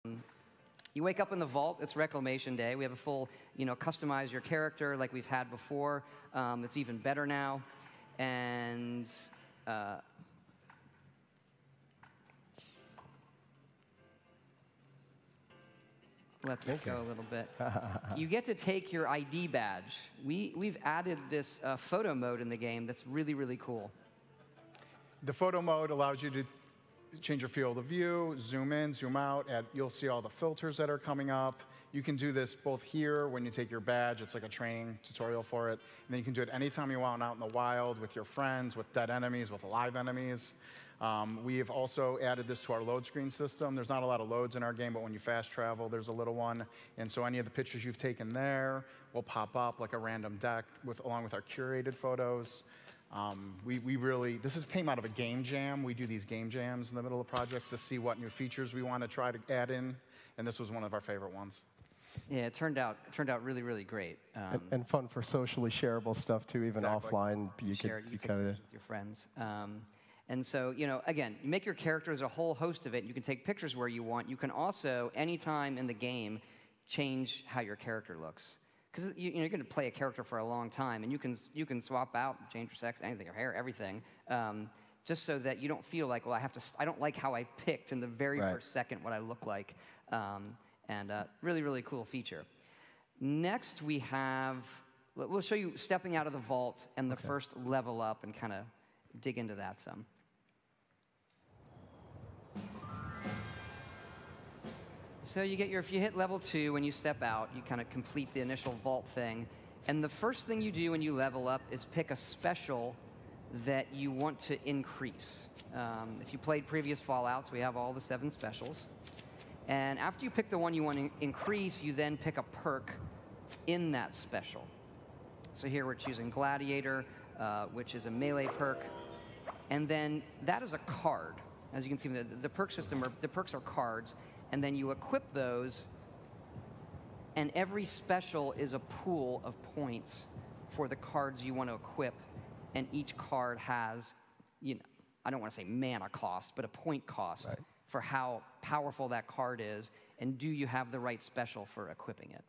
You wake up in the vault. It's Reclamation Day. We have a full, customize your character like we've had before. It's even better now. And let's go a little bit. You get to take your ID badge. We've added this photo mode in the game that's really, really cool. The photo mode allows you to change your field of view, zoom in, zoom out. You'll see all the filters that are coming up. You can do this both here when you take your badge. It's like a training tutorial for it. And then you can do it anytime you want out in the wild with your friends, with dead enemies, with live enemies. We have also added this to our load screen system. There's not a lot of loads in our game, but when you fast travel, there's a little one. And so any of the pictures you've taken there will pop up like a random deck along with our curated photos. This came out of a game jam. We do these game jams in the middle of projects to see what new features we want to try to add in, and this was one of our favorite ones. Yeah, it turned out really, really great. And fun for socially shareable stuff too, even offline. You kind of with your friends. And so, again, you make your character as a whole host of it. You can take pictures where you want. You can also, anytime in the game, change how your character looks. Because you're going to play a character for a long time, and you can swap out, change your sex, anything, your hair, everything, just so that you don't feel like, well, I don't like how I picked in the very first second what I look like. Really, really cool feature. Next, we'll show you stepping out of the vault and the first level up, and kind of dig into that some. So if you hit level 2 when you step out, you kind of complete the initial vault thing. And the first thing you do when you level up is pick a special that you want to increase. If you played previous Fallouts, we have all the 7 specials. And after you pick the one you want to increase, you then pick a perk in that special. So here we're choosing Gladiator, which is a melee perk. And then that is a card. As you can see, the perk system, the perks are cards. And then you equip those, and every special is a pool of points for the cards you want to equip. And each card has, I don't want to say mana cost, but a point cost for how powerful that card is, and do you have the right special for equipping it.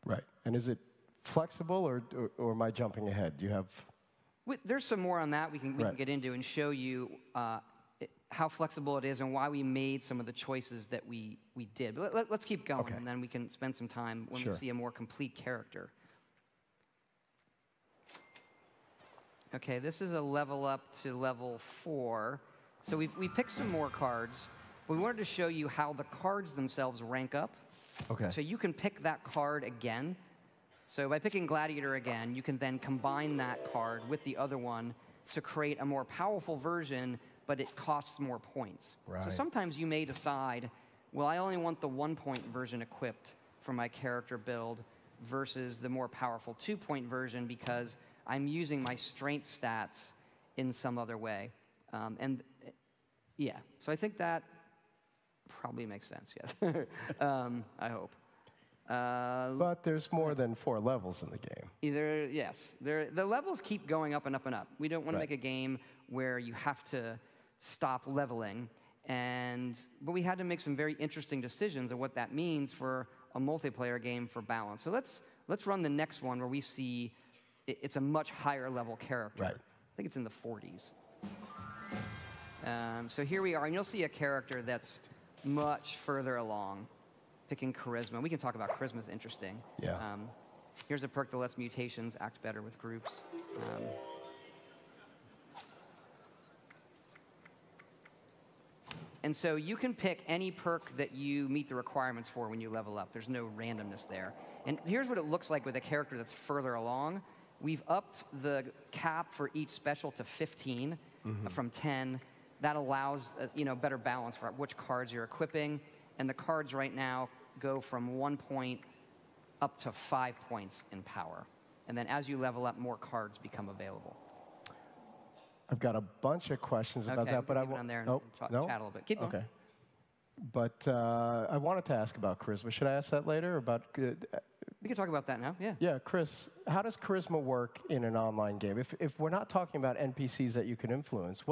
Right. And is it flexible, or am I jumping ahead? Do you have... There's some more on that we can get into and show you how flexible it is and why we made some of the choices that we did. But let's keep going, and then we can spend some time when we see a more complete character. Okay, this is a level up to level 4. So we picked some more cards. We wanted to show you how the cards themselves rank up. Okay. So you can pick that card again. So by picking Gladiator again, you can then combine that card with the other one to create a more powerful version, but it costs more points. Right. So sometimes you may decide, well, I only want the 1-point version equipped for my character build versus the more powerful 2-point version because I'm using my strength stats in some other way. So I think that probably makes sense, yes. I hope. But there's more than 4 levels in the game. Yes. The levels keep going up and up and up. We don't want to make a game where you have to stop leveling. But we had to make some very interesting decisions of what that means for a multiplayer game for balance. So let's run the next one where we see it's a much higher level character. Right. I think it's in the 40s. So here we are, and you'll see a character that's much further along. Picking Charisma. We can talk about Charisma is interesting. Yeah. Here's a perk that lets mutations act better with groups. And so you can pick any perk that you meet the requirements for when you level up. There's no randomness there. And here's what it looks like with a character that's further along. We've upped the cap for each special to 15 from 10. That allows better balance for which cards you're equipping. And the cards right now go from 1 point up to 5 points in power. And then as you level up, more cards become available. I've got a bunch of questions about that, but I won't. On there and chat a little bit. Keep going. Okay. But I wanted to ask about Charisma. Should I ask that later? We can talk about that now, yeah. Yeah, Chris, how does Charisma work in an online game? If we're not talking about NPCs that you can influence,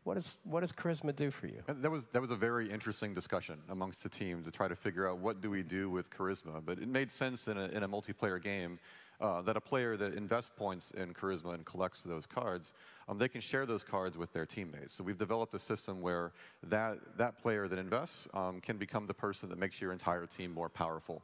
What does charisma do for you? And that was a very interesting discussion amongst the team to try to figure out what do we do with charisma. But it made sense in a multiplayer game that a player that invests points in charisma and collects those cards, they can share those cards with their teammates. So we've developed a system where that player that invests can become the person that makes your entire team more powerful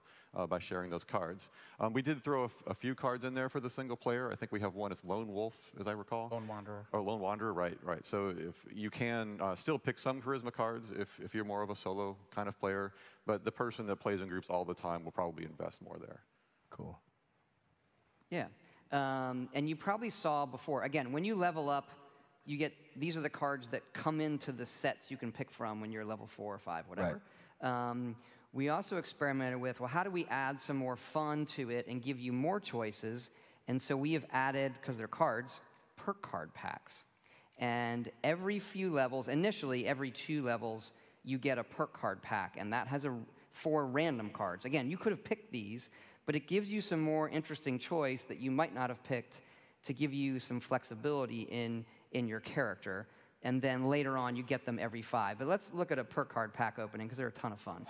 by sharing those cards. We did throw a few cards in there for the single player. I think we have one as Lone Wolf, as I recall. Lone Wanderer. Oh, Lone Wanderer, right. So if you can still pick some charisma cards if you're more of a solo kind of player, but the person that plays in groups all the time will probably invest more there. Cool. Yeah. And you probably saw before, again, when you level up, you get, these are the cards that come into the sets you can pick from when you're level 4 or 5, whatever. Right. We also experimented with, well, how do we add some more fun to it and give you more choices? And so we have added, because they're cards, perk card packs. And every few levels, initially every 2 levels, you get a perk card pack, and that has 4 random cards. Again, you could have picked these, but it gives you some more interesting choice that you might not have picked to give you some flexibility in your character. And then later on, you get them every 5. But let's look at a perk card pack opening, because they're a ton of fun.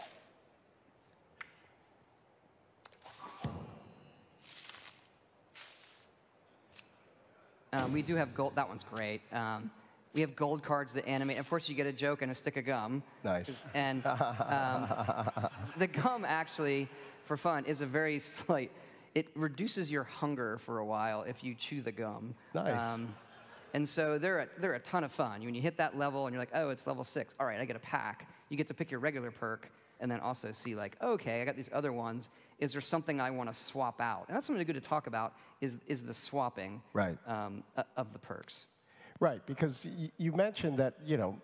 We do have gold. That one's great. We have gold cards that animate. Of course, you get a joke and a stick of gum. Nice. And the gum, actually, for fun, is a very slight. It reduces your hunger for a while if you chew the gum. Nice. And so they're a ton of fun. When you hit that level and you're like, oh, it's level 6. All right, I get a pack. You get to pick your regular perk and then also see, like, okay, I got these other ones. Is there something I want to swap out? And that's something good to talk about, is the swapping right. Of the perks. Right, because you mentioned that, you know,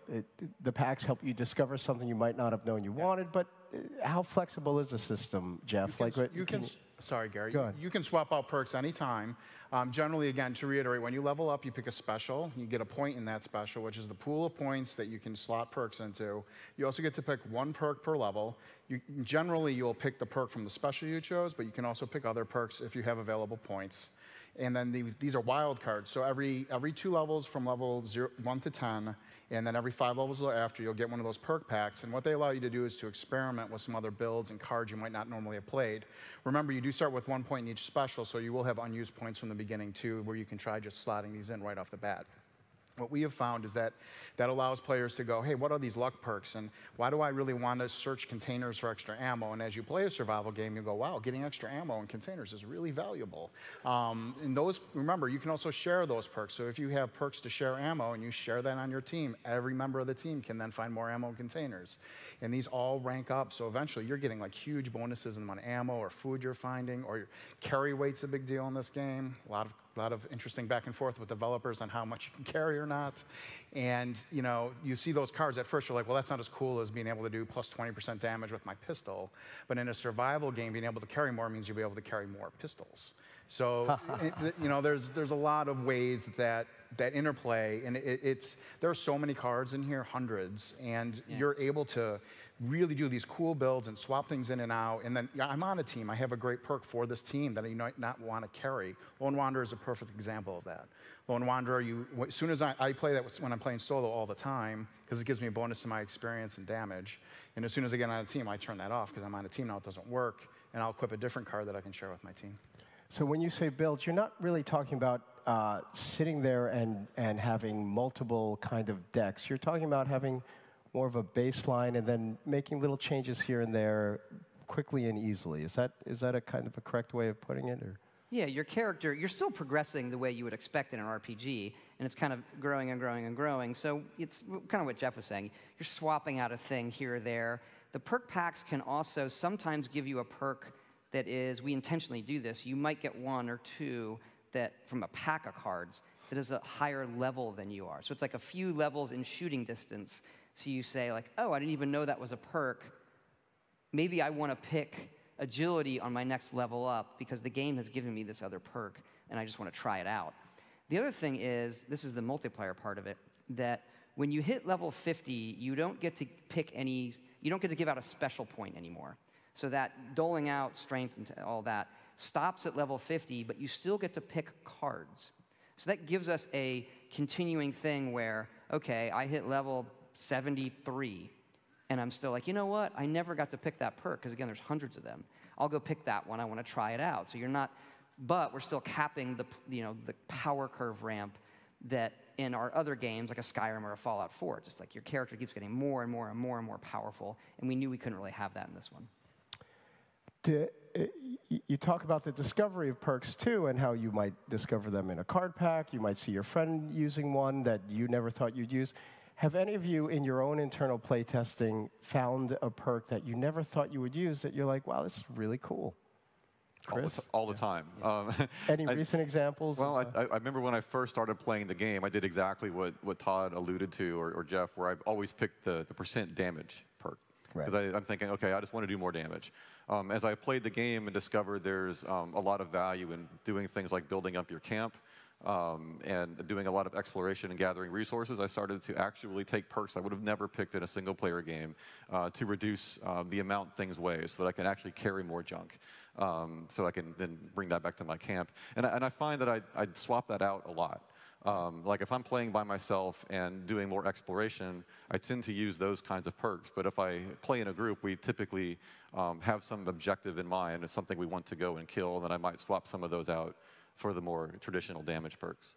the packs help you discover something you might not have known you wanted, but how flexible is the system, Jeff? Sorry, Gary. Go ahead. You can swap out perks anytime. Generally, again, to reiterate, when you level up, you pick a special. You get a point in that special, which is the pool of points that you can slot perks into. You also get to pick 1 perk per level. Generally, you'll pick the perk from the special you chose, but you can also pick other perks if you have available points. And then these are wild cards. So every 2 levels from level 1 to 10, and then every 5 levels after, you'll get one of those perk packs. And what they allow you to do is to experiment with some other builds and cards you might not normally have played. Remember, you do start with 1 point in each special, so you will have unused points from the beginning, too, where you can try just slotting these in right off the bat. What we have found is that allows players to go, hey, what are these luck perks? And why do I really want to search containers for extra ammo? And as you play a survival game, you go, wow, getting extra ammo in containers is really valuable. And those, remember, you can also share those perks. So if you have perks to share ammo and you share that on your team, every member of the team can then find more ammo in containers. And these all rank up. So eventually you're getting like huge bonuses in the amount of ammo or food you're finding, or your carry weight's a big deal in this game. A lot of interesting back and forth with developers on how much you can carry or not. And you know, you see those cards at first, you're like, well, that's not as cool as being able to do plus 20% damage with my pistol. But in a survival game, being able to carry more means you'll be able to carry more pistols. So you know, there's a lot of ways that interplay, and there are so many cards in here, hundreds, and you're able to really do these cool builds and swap things in and out. And then I'm on a team. I have a great perk for this team that I might not want to carry. Lone Wanderer is a perfect example of that. Lone Wanderer, as soon as I play that when I'm playing solo all the time, because it gives me a bonus to my experience and damage. And as soon as I get on a team, I turn that off because I'm on a team now, it doesn't work, and I'll equip a different card that I can share with my team. So when you say builds, you're not really talking about sitting there and having multiple kind of decks. You're talking about having more of a baseline and then making little changes here and there quickly and easily. Is that a kind of a correct way of putting it? Or? Yeah, your character, you're still progressing the way you would expect in an RPG, and it's kind of growing and growing and growing. So it's kind of what Jeff was saying. You're swapping out a thing here or there. The perk packs can also sometimes give you a perk that is, we intentionally do this, you might get 1 or 2 that from a pack of cards that is a higher level than you are. So it's like a few levels in shooting distance. So you say, like, oh, I didn't even know that was a perk. Maybe I want to pick agility on my next level up because the game has given me this other perk, and I just want to try it out. The other thing is, this is the multiplayer part of it, that when you hit level 50, you don't get to pick any, you don't get to give out a special point anymore. So that doling out strength and all that stops at level 50, but you still get to pick cards. So that gives us a continuing thing where, okay, I hit level 73, and I'm still like, you know what? I never got to pick that perk, because again, there's hundreds of them. I'll go pick that one. I want to try it out. So you're not, but we're still capping the, the power curve ramp that in our other games, like a Skyrim or a Fallout 4, just like your character keeps getting more and more and more and more powerful, and we knew we couldn't really have that in this one. You talk about the discovery of perks, too, and how you might discover them in a card pack. You might see your friend using one that you never thought you'd use. Have any of you, in your own internal play testing, found a perk that you never thought you would use that you're like, wow, this is really cool? Chris? All the time. Any recent examples? Well, I remember when I first started playing the game, I did exactly what Todd alluded to, or Jeff, where I've always picked the % damage perk. Because I'm thinking, OK, I just want to do more damage. As I played the game and discovered there's a lot of value in doing things like building up your camp and doing a lot of exploration and gathering resources, I started to actually take perks I would have never picked in a single-player game to reduce the amount things weigh so that I can actually carry more junk. So I can then bring that back to my camp. And I find that I'd swap that out a lot. Like if I'm playing by myself and doing more exploration, I tend to use those kinds of perks. But if I play in a group, we typically have some objective in mind. It's something we want to go and kill, and then I might swap some of those out for the more traditional damage perks.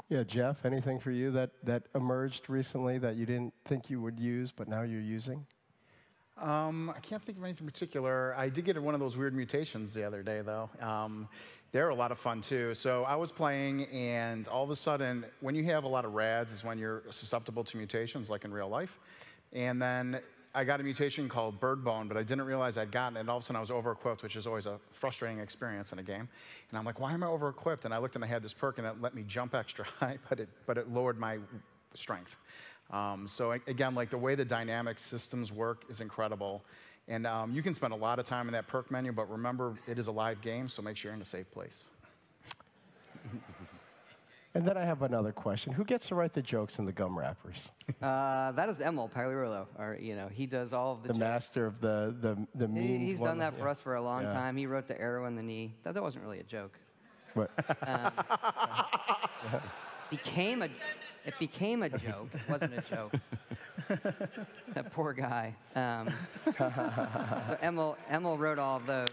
Yeah, Jeff, anything for you that emerged recently that you didn't think you would use, but now you're using? I can't think of anything particular. I did get one of those weird mutations the other day, though. They're a lot of fun, too. So I was playing, and all of a sudden, when you have a lot of rads is when you're susceptible to mutations, like in real life. And then I got a mutation called Bird Bone, but I didn't realize I'd gotten it. And all of a sudden, I was over-equipped, which is always a frustrating experience in a game. And I'm like, why am I over-equipped? And I looked, and I had this perk, and it let me jump extra high, but it lowered my strength. So again, like the way the dynamic systems work is incredible. And you can spend a lot of time in that perk menu, but remember, it is a live game, so make sure you're in a safe place. And then I have another question. Who gets to write the jokes in the gum wrappers? That is Emil Pagliarulo. Or, he does all of the jokes. Master of the memes. He's done that for us for a long time. He wrote the arrow in the knee. That wasn't really a joke. What? It became a joke. It wasn't a joke. That poor guy. So Emil wrote all of those.